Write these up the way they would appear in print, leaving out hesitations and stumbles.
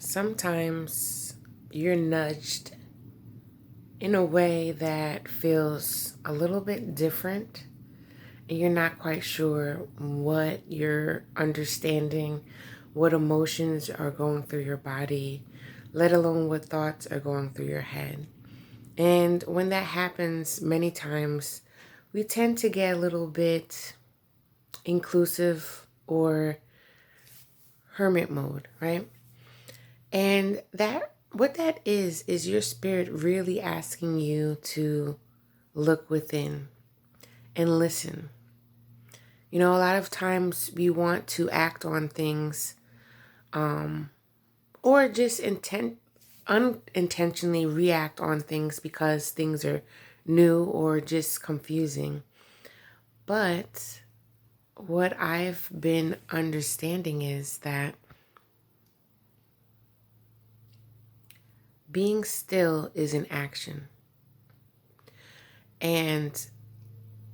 Sometimes you're nudged in a way that feels a little bit different, and you're not quite sure what you're understanding, what emotions are going through your body, let alone what thoughts are going through your head. And when that happens, many times we tend to get a little bit inclusive or hermit mode, right? And that what that is your spirit really asking you to look within and listen. You know, a lot of times we want to act on things or just unintentionally react on things because things are new or just confusing. But what I've been understanding is that being still is an action. And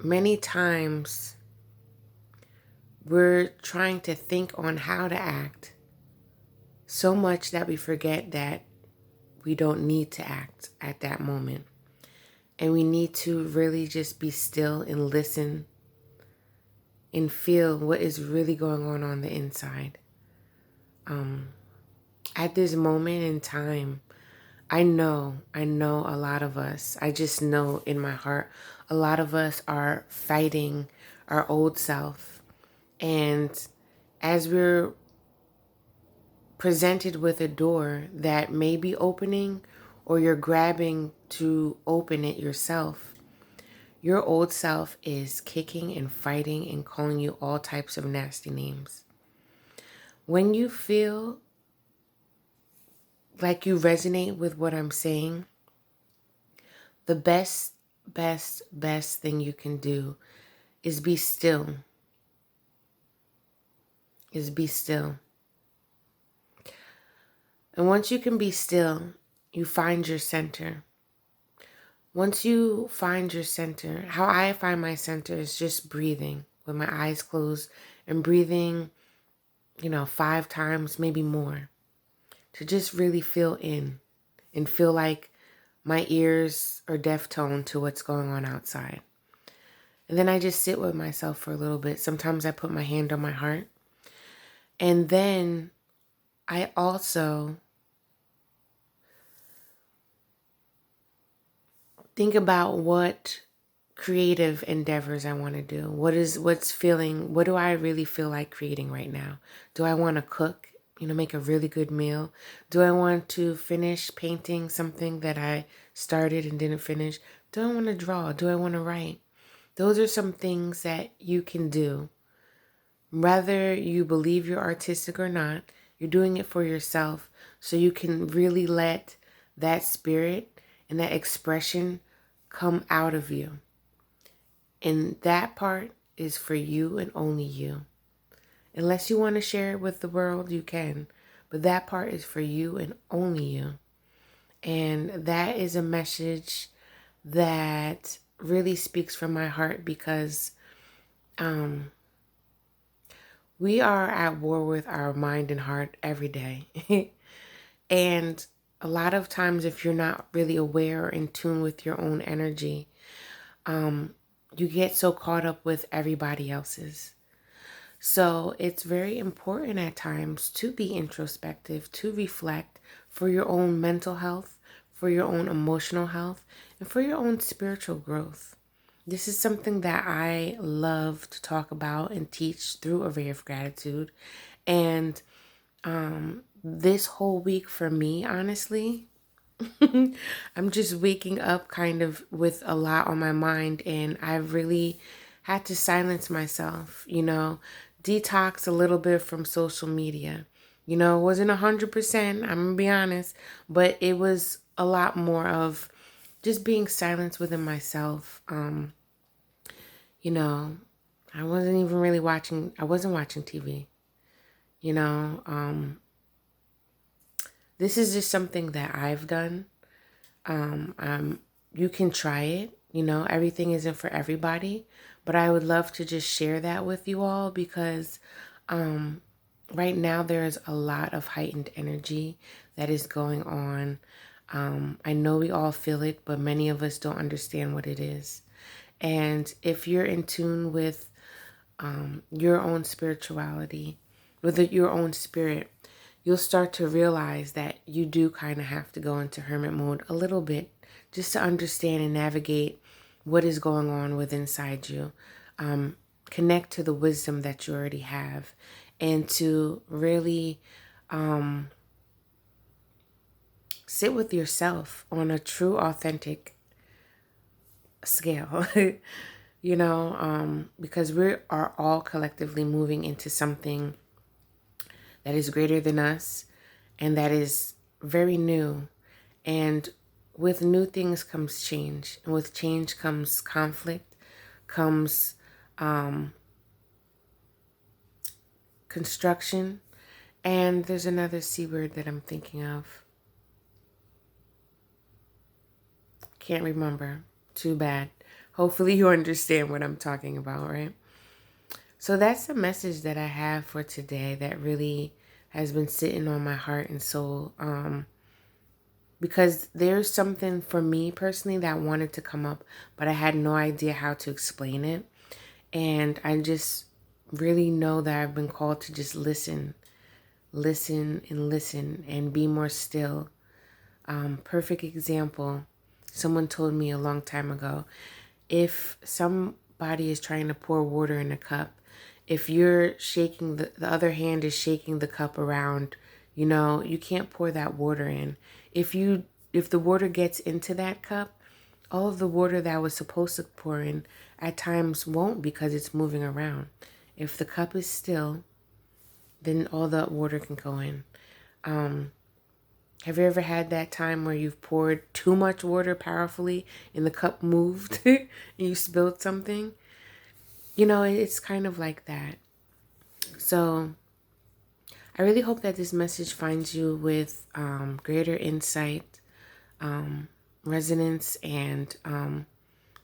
many times we're trying to think on how to act so much that we forget that we don't need to act at that moment. And we need to really just be still and listen and feel what is really going on the inside. At this moment in time, I know a lot of us, I just know in my heart, a lot of us are fighting our old self. And as we're presented with a door that may be opening or you're grabbing to open it yourself, your old self is kicking and fighting and calling you all types of nasty names. When you feel like you resonate with what I'm saying, the best thing you can do is be still. Is be still. And once you can be still, you find your center. Once you find your center, how I find my center is just breathing with my eyes closed and breathing, 5 times, maybe more, to just really feel in and feel like my ears are deaf toned to what's going on outside. And then I just sit with myself for a little bit. Sometimes I put my hand on my heart. And then I also think about what creative endeavors I want to do. What do I really feel like creating right now? Do I want to cook, make a really good meal? Do I want to finish painting something that I started and didn't finish? Do I want to draw? Do I want to write? Those are some things that you can do. Whether you believe you're artistic or not, you're doing it for yourself so you can really let that spirit and that expression come out of you. And that part is for you and only you. Unless you want to share it with the world, you can. But that part is for you and only you. And that is a message that really speaks from my heart because we are at war with our mind and heart every day. And a lot of times, if you're not really aware or in tune with your own energy, you get so caught up with everybody else's. So it's very important at times to be introspective, to reflect for your own mental health, for your own emotional health, and for your own spiritual growth. This is something that I love to talk about and teach through A Ray of Gratitude. And this whole week for me, honestly, I'm just waking up kind of with a lot on my mind, and I've really had to silence myself, detox a little bit from social media. It wasn't 100%, I'm gonna be honest, but it was a lot more of just being silenced within myself. You know, I wasn't even really I wasn't watching TV, you know. This is just something that I've done. You can try it. Everything isn't for everybody, but I would love to just share that with you all because right now there is a lot of heightened energy that is going on. I know we all feel it, but many of us don't understand what it is. And if you're in tune with your own spirituality, with your own spirit, you'll start to realize that you do kind of have to go into hermit mode a little bit just to understand and navigate what is going on within inside you. Connect to the wisdom that you already have and to really sit with yourself on a true, authentic scale. Because we are all collectively moving into something that is greater than us and that is very new. And with new things comes change. And with change comes conflict, comes construction. And there's another C word that I'm thinking of. Can't remember. Too bad. Hopefully you understand what I'm talking about, right? So that's the message that I have for today that really has been sitting on my heart and soul. Because there's something for me personally that wanted to come up, but I had no idea how to explain it. And I just really know that I've been called to just listen and be more still. Perfect example. Someone told me a long time ago, if somebody is trying to pour water in a cup, if you're shaking, the other hand is shaking the cup around, you can't pour that water in. If the water gets into that cup, all of the water that was supposed to pour in at times won't because it's moving around. If the cup is still, then all the water can go in. Have you ever had that time where you've poured too much water powerfully and the cup moved and you spilled something? It's kind of like that. So I really hope that this message finds you with greater insight, resonance, and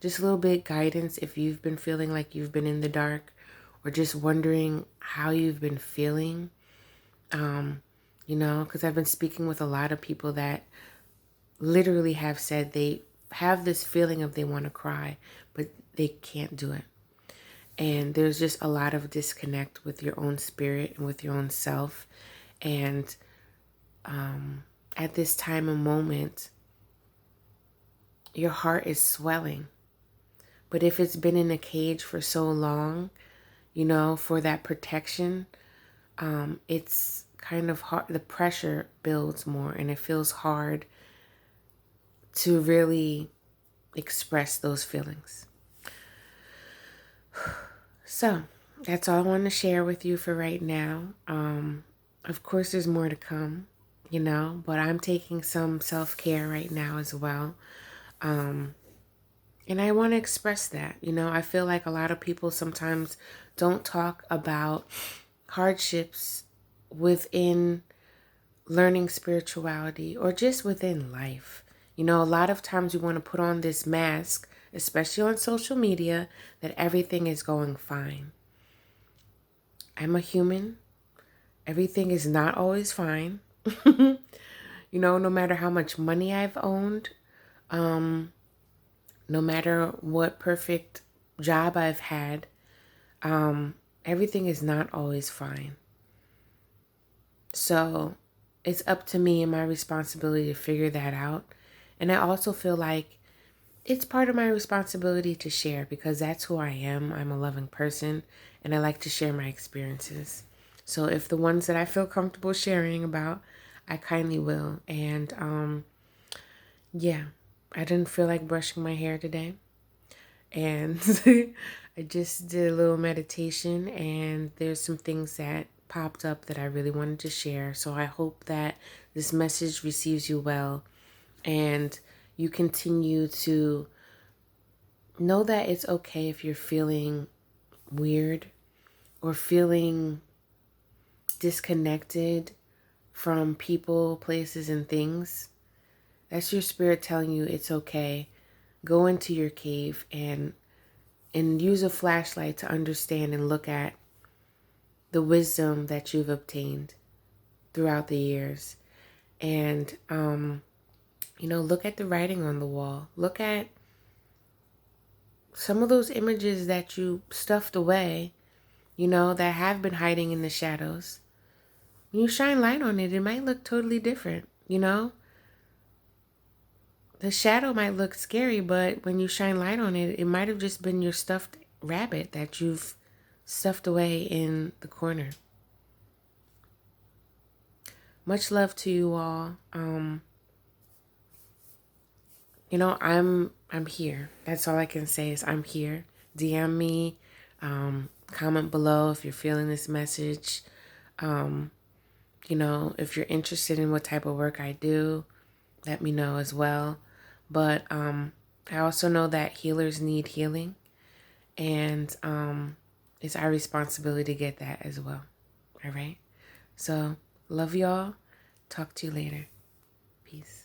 just a little bit guidance if you've been feeling like you've been in the dark or just wondering how you've been feeling. Because I've been speaking with a lot of people that literally have said they have this feeling of they want to cry, but they can't do it. And there's just a lot of disconnect with your own spirit and with your own self. And at this time and moment, your heart is swelling. But if it's been in a cage for so long, for that protection, it's kind of hard. The pressure builds more and it feels hard to really express those feelings. So that's all I want to share with you for right now. Of course, there's more to come, but I'm taking some self-care right now as well. And I want to express that. I feel like a lot of people sometimes don't talk about hardships within learning spirituality or just within life. A lot of times we want to put on this mask, especially on social media, that everything is going fine. I'm a human. Everything is not always fine. No matter how much money I've owned, no matter what perfect job I've had, everything is not always fine. So it's up to me and my responsibility to figure that out. And I also feel like it's part of my responsibility to share because that's who I am. I'm a loving person and I like to share my experiences. So if the ones that I feel comfortable sharing about, I kindly will. And yeah, I didn't feel like brushing my hair today. And I just did a little meditation and there's some things that popped up that I really wanted to share. So I hope that this message receives you well and you continue to know that it's okay if you're feeling weird or feeling disconnected from people, places, and things. That's your spirit telling you it's okay. Go into your cave and use a flashlight to understand and look at the wisdom that you've obtained throughout the years. And, look at the writing on the wall. Look at some of those images that you stuffed away, that have been hiding in the shadows. When you shine light on it, it might look totally different, The shadow might look scary, but when you shine light on it, it might have just been your stuffed rabbit that you've stuffed away in the corner. Much love to you all. I'm here. That's all I can say is I'm here. DM me, comment below if you're feeling this message. If you're interested in what type of work I do, let me know as well. But I also know that healers need healing, and it's our responsibility to get that as well. All right? So, love y'all. Talk to you later. Peace.